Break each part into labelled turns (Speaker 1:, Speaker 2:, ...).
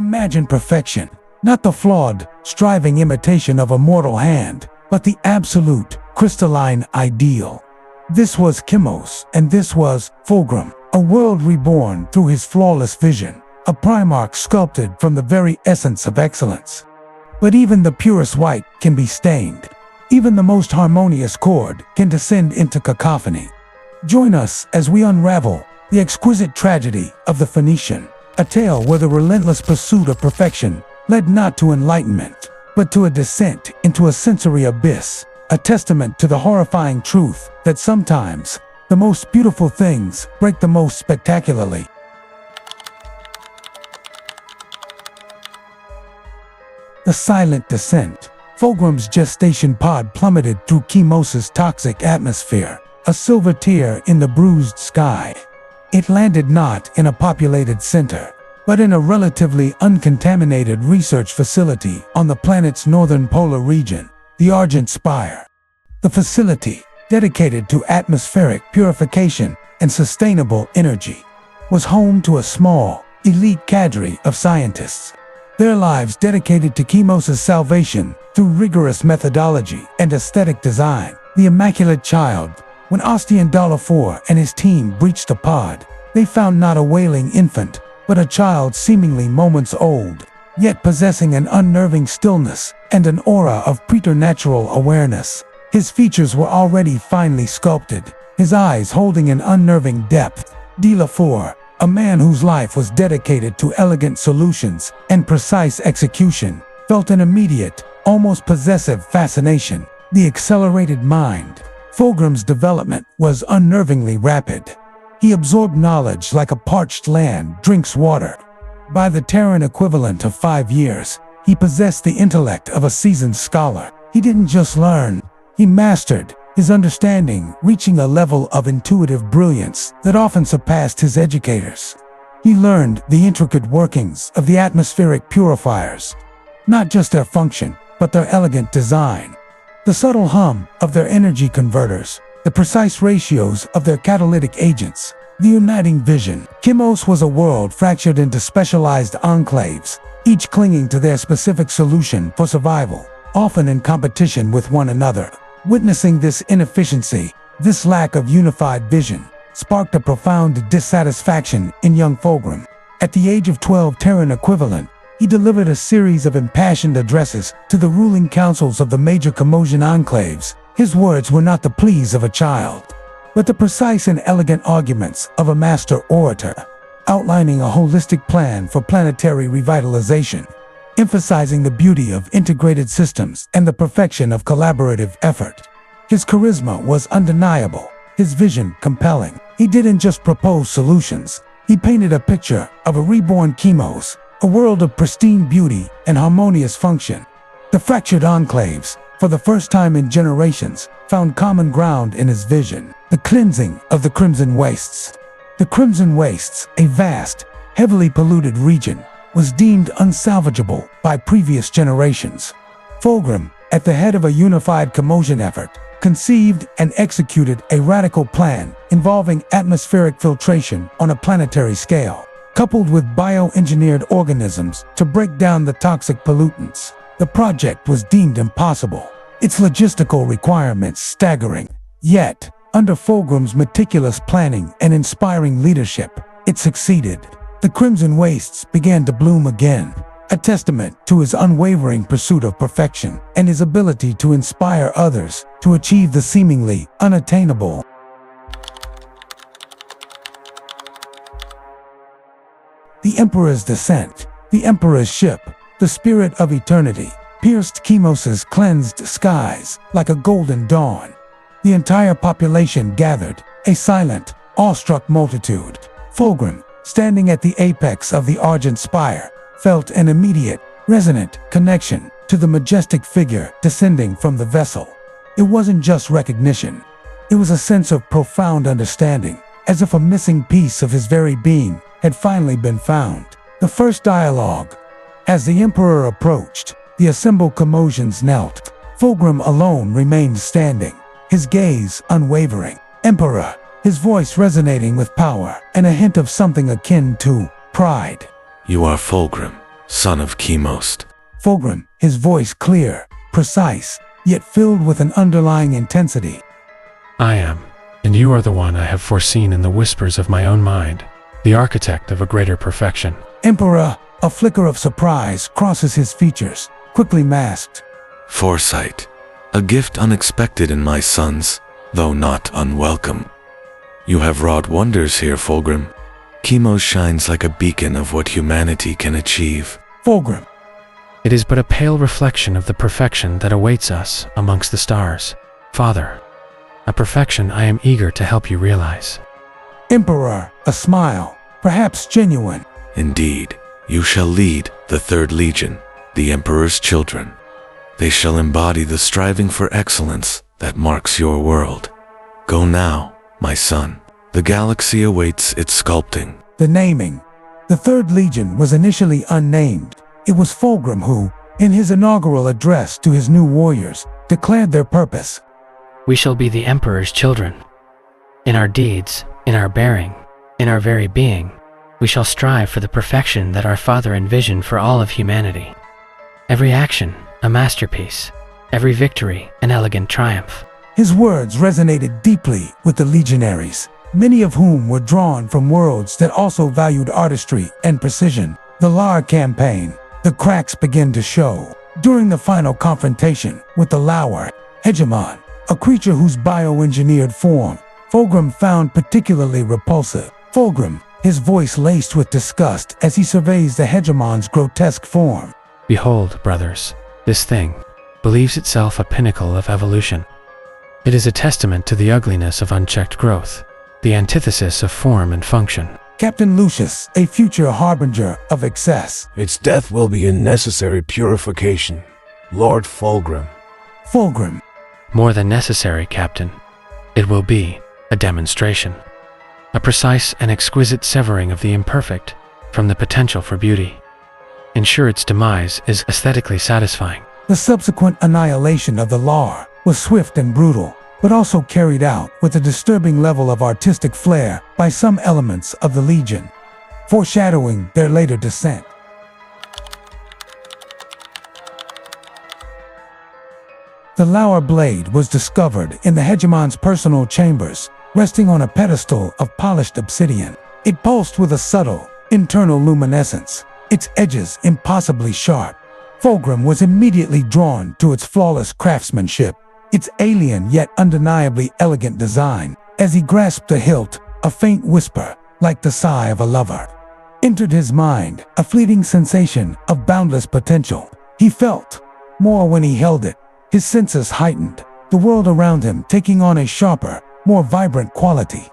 Speaker 1: Imagine perfection, not the flawed, striving imitation of a mortal hand, but the absolute, crystalline ideal. This was Kimos, and this was Fulgrim, a world reborn through his flawless vision, a Primarch sculpted from the very essence of excellence. But even the purest white can be stained. Even the most harmonious chord can descend into cacophony. Join us as we unravel the exquisite tragedy of the Phoenician, a tale where the relentless pursuit of perfection led not to enlightenment, but to a descent into a sensory abyss, a testament to the horrifying truth that sometimes the most beautiful things break the most spectacularly. The silent descent. Fulgrim's gestation pod plummeted through Kimos' toxic atmosphere, a silver tear in the bruised sky. It landed not in a populated center, but in a relatively uncontaminated research facility on the planet's northern polar region, the Argent Spire. The facility, dedicated to atmospheric purification and sustainable energy, was home to a small, elite cadre of scientists. Their lives dedicated to Kimos' salvation through rigorous methodology and aesthetic design. The Immaculate Child. When Ostian Dalafor and his team breached the pod, they found not a wailing infant, but a child seemingly moments old, yet possessing an unnerving stillness and an aura of preternatural awareness. His features were already finely sculpted, his eyes holding an unnerving depth. Dalafor, a man whose life was dedicated to elegant solutions and precise execution, felt an immediate, almost possessive fascination. The accelerated mind. Fulgrim's development was unnervingly rapid. He absorbed knowledge like a parched land drinks water. By the Terran equivalent of 5 years, he possessed the intellect of a seasoned scholar. He didn't just learn, he mastered, his understanding reaching a level of intuitive brilliance that often surpassed his educators. He learned the intricate workings of the atmospheric purifiers, not just their function, but their elegant design. The subtle hum of their energy converters, the precise ratios of their catalytic agents, the uniting vision. Kimos was a world fractured into specialized enclaves, each clinging to their specific solution for survival, often in competition with one another. Witnessing this inefficiency, this lack of unified vision, sparked a profound dissatisfaction in young Fulgrim. At the age of 12 Terran equivalent, he delivered a series of impassioned addresses to the ruling councils of the major Kimosian enclaves. His words were not the pleas of a child, but the precise and elegant arguments of a master orator, outlining a holistic plan for planetary revitalization, emphasizing the beauty of integrated systems and the perfection of collaborative effort. His charisma was undeniable, his vision compelling. He didn't just propose solutions, he painted a picture of a reborn Kimos, a world of pristine beauty and harmonious function. The fractured enclaves, for the first time in generations, found common ground in his vision. The cleansing of the Crimson Wastes. The Crimson Wastes, a vast, heavily polluted region, was deemed unsalvageable by previous generations. Fulgrim, at the head of a unified Kimosian effort, conceived and executed a radical plan involving atmospheric filtration on a planetary scale, coupled with bioengineered organisms to break down the toxic pollutants. The project was deemed impossible, its logistical requirements staggering. Yet, under Fulgrim's meticulous planning and inspiring leadership, it succeeded. The Crimson Wastes began to bloom again, a testament to his unwavering pursuit of perfection and his ability to inspire others to achieve the seemingly unattainable. The Emperor's descent. The Emperor's ship, the spirit of eternity, pierced Kimos' cleansed skies like a golden dawn. The entire population gathered, a silent, awestruck multitude. Fulgrim, standing at the apex of the Argent Spire, felt an immediate, resonant connection to the majestic figure descending from the vessel. It wasn't just recognition. It was a sense of profound understanding, as if a missing piece of his very being had finally been found. The first dialogue. As the Emperor approached, the assembled Kimosians knelt. Fulgrim alone remained standing, his gaze unwavering. Emperor, his voice resonating with power and a hint of something akin to pride.
Speaker 2: You are Fulgrim, son of Chemost.
Speaker 1: Fulgrim, his voice clear, precise, yet filled with an underlying intensity.
Speaker 3: I am, and you are the one I have foreseen in the whispers of my own mind, the architect of a greater perfection.
Speaker 1: Emperor, a flicker of surprise crosses his features, quickly masked.
Speaker 2: Foresight, a gift unexpected in my sons, though not unwelcome. You have wrought wonders here, Fulgrim. Chemost shines like a beacon of what humanity can achieve.
Speaker 1: Fulgrim.
Speaker 3: It is but a pale reflection of the perfection that awaits us amongst the stars, Father. A perfection I am eager to help you realize.
Speaker 1: Emperor, a smile, perhaps genuine.
Speaker 2: Indeed, you shall lead the Third Legion, the Emperor's children. They shall embody the striving for excellence that marks your world. Go now, my son. The galaxy awaits its sculpting.
Speaker 1: The naming. The Third Legion was initially unnamed. It was Fulgrim who, in his inaugural address to his new warriors, declared their purpose.
Speaker 4: We shall be the Emperor's children. In our deeds, in our bearing, in our very being, we shall strive for the perfection that our Father envisioned for all of humanity. Every action, a masterpiece. Every victory, an elegant triumph.
Speaker 1: His words resonated deeply with the legionaries, many of whom were drawn from worlds that also valued artistry and precision. The Lar campaign, the cracks began to show. During the final confrontation with the Lauer hegemon, a creature whose bioengineered form Fulgrim found particularly repulsive. Fulgrim, his voice laced with disgust as he surveys the hegemon's grotesque form.
Speaker 3: Behold, brothers, this thing believes itself a pinnacle of evolution. It is a testament to the ugliness of unchecked growth, the antithesis of form and function.
Speaker 1: Captain Lucius, a future harbinger of excess.
Speaker 5: Its death will be a necessary purification, Lord Fulgrim.
Speaker 1: Fulgrim.
Speaker 3: More than necessary, Captain. It will be a demonstration. A precise and exquisite severing of the imperfect from the potential for beauty. Ensure its demise is aesthetically satisfying.
Speaker 1: The subsequent annihilation of the Lar was swift and brutal, but also carried out with a disturbing level of artistic flair by some elements of the Legion, foreshadowing their later descent. The Lauer blade was discovered in the hegemon's personal chambers, resting on a pedestal of polished obsidian. It pulsed with a subtle, internal luminescence, its edges impossibly sharp. Fulgrim was immediately drawn to its flawless craftsmanship, its alien yet undeniably elegant design. As he grasped the hilt, a faint whisper, like the sigh of a lover, entered his mind, a fleeting sensation of boundless potential. He felt more when he held it, his senses heightened, the world around him taking on a sharper, more vibrant quality.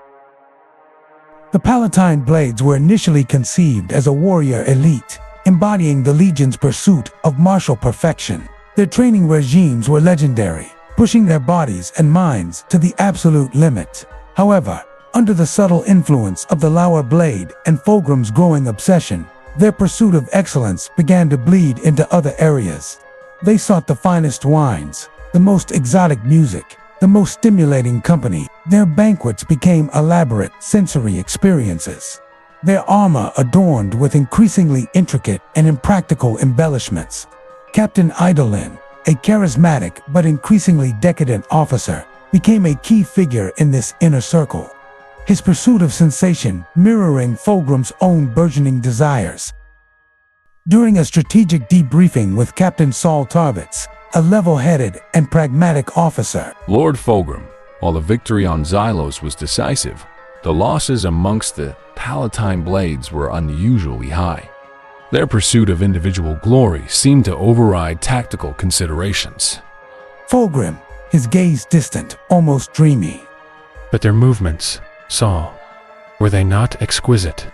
Speaker 1: The Palatine blades were initially conceived as a warrior elite, embodying the Legion's pursuit of martial perfection. Their training regimes were legendary, pushing their bodies and minds to the absolute limit. However, under the subtle influence of the Lauer blade and Fulgrim's growing obsession, their pursuit of excellence began to bleed into other areas. They sought the finest wines, the most exotic music, the most stimulating company. Their banquets became elaborate sensory experiences, their armor adorned with increasingly intricate and impractical embellishments. Captain Idolin, a charismatic but increasingly decadent officer, became a key figure in this inner circle, his pursuit of sensation mirroring Fulgrim's own burgeoning desires. During a strategic debriefing with Captain Saul Tarvitz, a level-headed and pragmatic officer,
Speaker 6: Lord Fulgrim, while the victory on Xylos was decisive, the losses amongst the Palatine blades were unusually high. Their pursuit of individual glory seemed to override tactical considerations.
Speaker 1: Fulgrim, his gaze distant, almost dreamy.
Speaker 3: But their movements, Saul, were they not exquisite?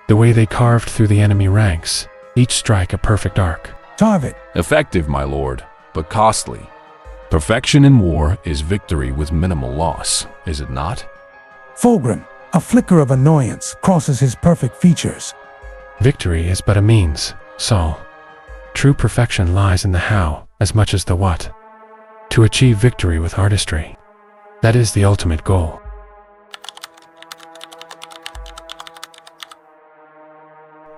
Speaker 3: The way they carved through the enemy ranks, each strike a perfect arc.
Speaker 1: Tarvit,
Speaker 6: Effective, my lord, but costly. Perfection in war is victory with minimal loss, is it not?
Speaker 1: Fulgrim, a flicker of annoyance crosses his perfect features.
Speaker 3: Victory is but a means, Saul. True perfection lies in the how as much as the what. To achieve victory with artistry, that is the ultimate goal.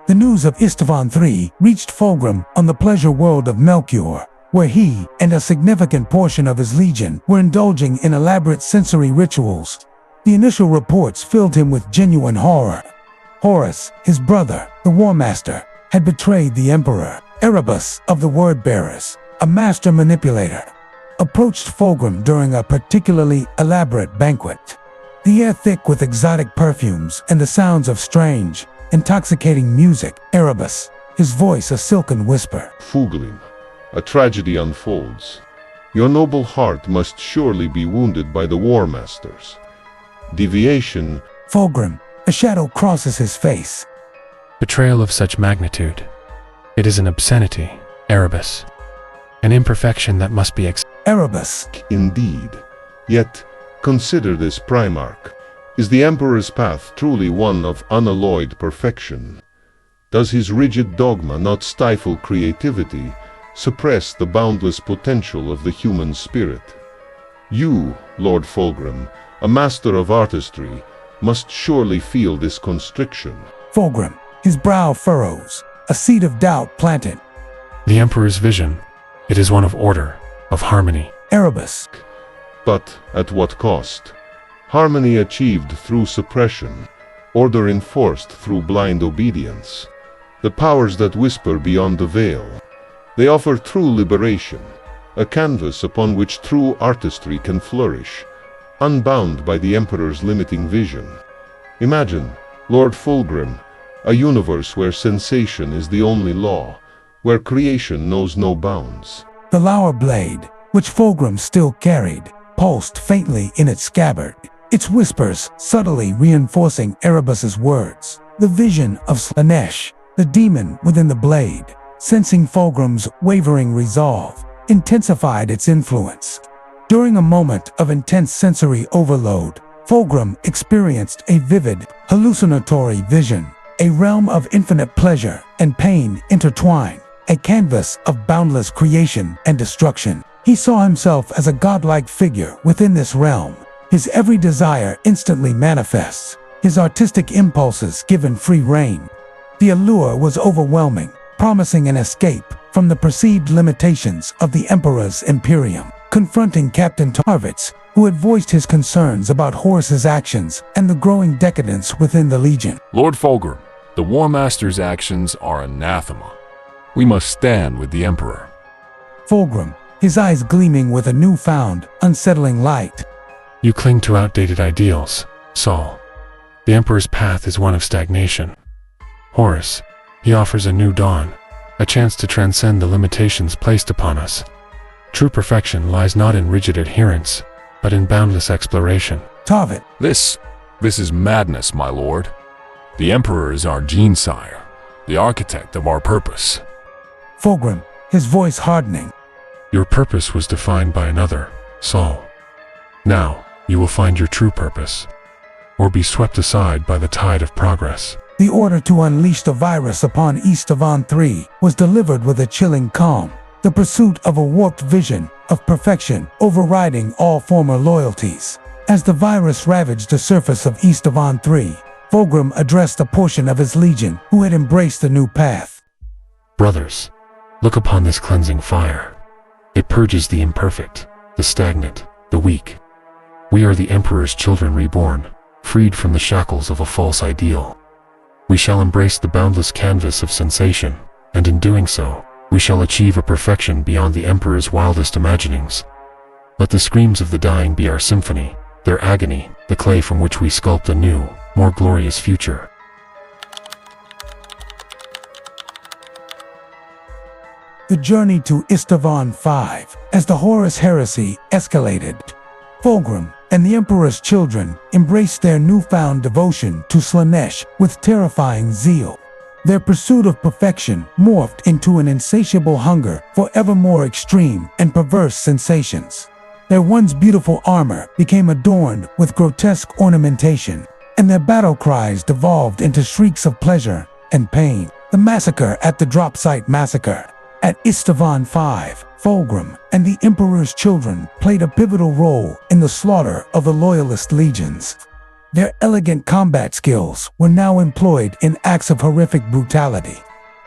Speaker 1: The news of Istvan III reached Fulgrim on the pleasure world of Melchior, where he and a significant portion of his legion were indulging in elaborate sensory rituals. The initial reports filled him with genuine horror. Horus, his brother, the War Master, had betrayed the Emperor. Erebus of the Word-Bearers, a master manipulator, approached Fulgrim during a particularly elaborate banquet. The air thick with exotic perfumes and the sounds of strange, intoxicating music. Erebus, his voice a silken whisper.
Speaker 7: Fulgrim, a tragedy unfolds. Your noble heart must surely be wounded by the War Masters. Deviation.
Speaker 1: Fulgrim, a shadow crosses his face.
Speaker 3: Betrayal of such magnitude. It is an obscenity, Erebus. An imperfection that must be
Speaker 1: Erebus.
Speaker 7: Indeed. Yet, consider this, Primarch. Is the Emperor's path truly one of unalloyed perfection? Does his rigid dogma not stifle creativity, suppress the boundless potential of the human spirit? You, Lord Fulgrim, a master of artistry, must surely feel this constriction.
Speaker 1: Fulgrim, his brow furrows, a seed of doubt planted.
Speaker 3: The Emperor's vision. It is one of order, of harmony.
Speaker 1: Erebus.
Speaker 7: But at what cost? Harmony achieved through suppression, order enforced through blind obedience. The powers that whisper beyond the veil. They offer true liberation, a canvas upon which true artistry can flourish, unbound by the Emperor's limiting vision. Imagine, Lord Fulgrim, a universe where sensation is the only law, where creation knows no bounds.
Speaker 1: The lower blade, which Fulgrim still carried, pulsed faintly in its scabbard, its whispers subtly reinforcing Erebus's words. The vision of Slaanesh, the demon within the blade, sensing Fulgrim's wavering resolve, intensified its influence. During a moment of intense sensory overload, Fulgrim experienced a vivid, hallucinatory vision, a realm of infinite pleasure and pain intertwined, a canvas of boundless creation and destruction. He saw himself as a godlike figure within this realm, his every desire instantly manifests, his artistic impulses given free rein. The allure was overwhelming, promising an escape from the perceived limitations of the Emperor's Imperium. Confronting Captain Tarvitz, who had voiced his concerns about Horus's actions and the growing decadence within the Legion.
Speaker 6: Lord Fulgrim, the War Master's actions are anathema. We must stand with the Emperor.
Speaker 1: Fulgrim, his eyes gleaming with a newfound, unsettling light.
Speaker 3: You cling to outdated ideals, Saul. The Emperor's path is one of stagnation. Horus, he offers a new dawn, a chance to transcend the limitations placed upon us. True perfection lies not in rigid adherence, but in boundless exploration.
Speaker 1: Tarvit.
Speaker 6: This is madness, my lord. The Emperor is our gene-sire, the architect of our purpose.
Speaker 1: Fulgrim, his voice hardening.
Speaker 3: Your purpose was defined by another, Saul. Now, you will find your true purpose, or be swept aside by the tide of progress.
Speaker 1: The order to unleash the virus upon Istvan III was delivered with a chilling calm, the pursuit of a warped vision of perfection overriding all former loyalties. As the virus ravaged the surface of Istvan III, Fulgrim addressed a portion of his legion who had embraced the new path.
Speaker 3: Brothers, look upon this cleansing fire. It purges the imperfect, the stagnant, the weak. We are the Emperor's children reborn, freed from the shackles of a false ideal. We shall embrace the boundless canvas of sensation, and in doing so, we shall achieve a perfection beyond the Emperor's wildest imaginings. Let the screams of the dying be our symphony, their agony, the clay from which we sculpt a new, more glorious future.
Speaker 1: The journey to Istvan V, as the Horus Heresy escalated. Fulgrim and the Emperor's children embraced their newfound devotion to Slaanesh with terrifying zeal. Their pursuit of perfection morphed into an insatiable hunger for ever more extreme and perverse sensations. Their once beautiful armor became adorned with grotesque ornamentation, and their battle cries devolved into shrieks of pleasure and pain. The massacre at the Drop Site Massacre. At Istvan V, Fulgrim and the Emperor's children played a pivotal role in the slaughter of the Loyalist legions. Their elegant combat skills were now employed in acts of horrific brutality.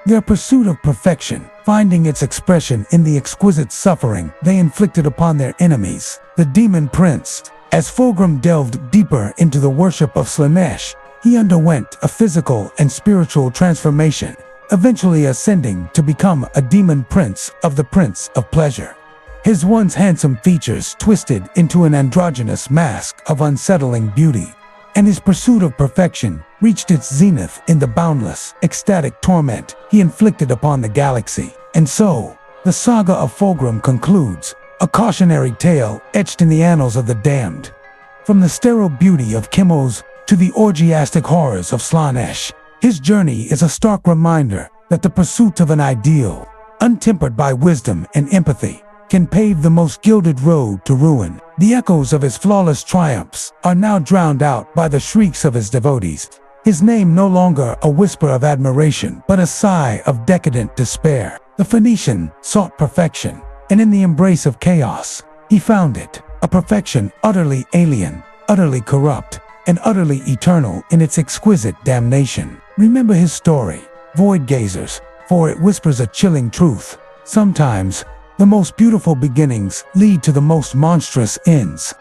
Speaker 1: Their pursuit of perfection, finding its expression in the exquisite suffering they inflicted upon their enemies, the Demon Prince. As Fulgrim delved deeper into the worship of Slanesh, he underwent a physical and spiritual transformation, eventually ascending to become a demon prince of the Prince of Pleasure. His once handsome features twisted into an androgynous mask of unsettling beauty, and his pursuit of perfection reached its zenith in the boundless, ecstatic torment he inflicted upon the galaxy. And so, the saga of Fulgrim concludes, a cautionary tale etched in the annals of the damned. From the sterile beauty of Kimos to the orgiastic horrors of Slanesh, his journey is a stark reminder that the pursuit of an ideal, untempered by wisdom and empathy, can pave the most gilded road to ruin. The echoes of his flawless triumphs are now drowned out by the shrieks of his devotees. His name no longer a whisper of admiration, but a sigh of decadent despair. The Phoenician sought perfection, and in the embrace of chaos, he found it. A perfection utterly alien, utterly corrupt, and utterly eternal in its exquisite damnation. Remember his story, void gazers, for it whispers a chilling truth. Sometimes, the most beautiful beginnings lead to the most monstrous ends.